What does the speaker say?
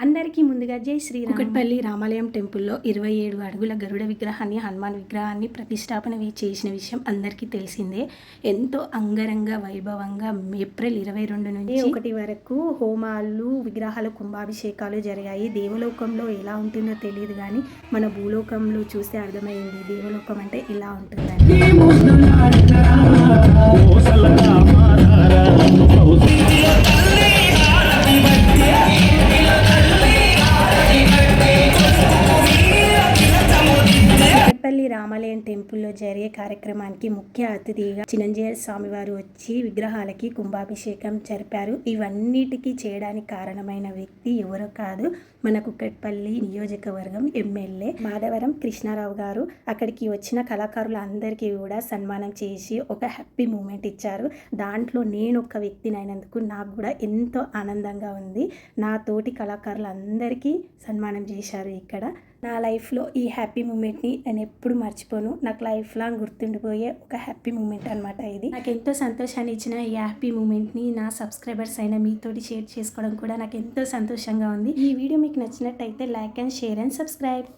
అందరికీ ముందుగా జై శ్రీరామ్. కుకట్పల్లి రామాలయం టెంపుల్లో 27 అడుగుల గరుడ విగ్రహాన్ని, హనుమాన్ విగ్రహాన్ని ప్రతిష్టాపన చేసిన విషయం అందరికీ తెలిసిందే. ఎంతో అంగరంగ వైభవంగా ఏప్రిల్ 22 నుంచి 1 వరకు హోమాలు, విగ్రహాల కుంభాభిషేకాలు జరిగాయి. దేవలోకంలో ఎలా ఉంటుందో తెలియదు కానీ మన భూలోకంలో చూస్తే అర్థమైంది దేవలోకం అంటే ఇలా ఉంటుందని. రామాలయం టెంపుల్లో జరిగే కార్యక్రమానికి ముఖ్య అతిథిగా చిరంజీవి స్వామివారు వచ్చి విగ్రహాలకి కుంభాభిషేకం జరిపారు. ఇవన్నిటికీ చేయడానికి కారణమైన వ్యక్తి ఎవరో కాదు, మన కుకట్పల్లి నియోజకవర్గం ఎమ్మెల్యే మాధవరం కృష్ణారావు గారు. అక్కడికి వచ్చిన కళాకారులందరికీ కూడా సన్మానం చేసి ఒక హ్యాపీ మూమెంట్ ఇచ్చారు. దాంట్లో నేను ఒక వ్యక్తిని అయినందుకు నాకు కూడా ఎంతో ఆనందంగా ఉంది. నా తోటి కళాకారులందరికీ సన్మానం చేశారు. ఇక్కడ నా లైఫ్లో ఈ హ్యాపీ మూమెంట్ని నేను ఎప్పుడు మర్చిపోను. నాకు లైఫ్ లాంగ్ గుర్తుండిపోయే ఒక హ్యాపీ మూమెంట్ అనమాట ఇది. నాకు ఎంతో సంతోషాన్ని ఇచ్చిన ఈ హ్యాపీ మూమెంట్ని నా సబ్స్క్రైబర్స్ అయిన మీతోటి షేర్ చేసుకోవడం కూడా నాకు ఎంతో సంతోషంగా ఉంది. ఈ వీడియో మీకు నచ్చినట్టయితే like and share and subscribe.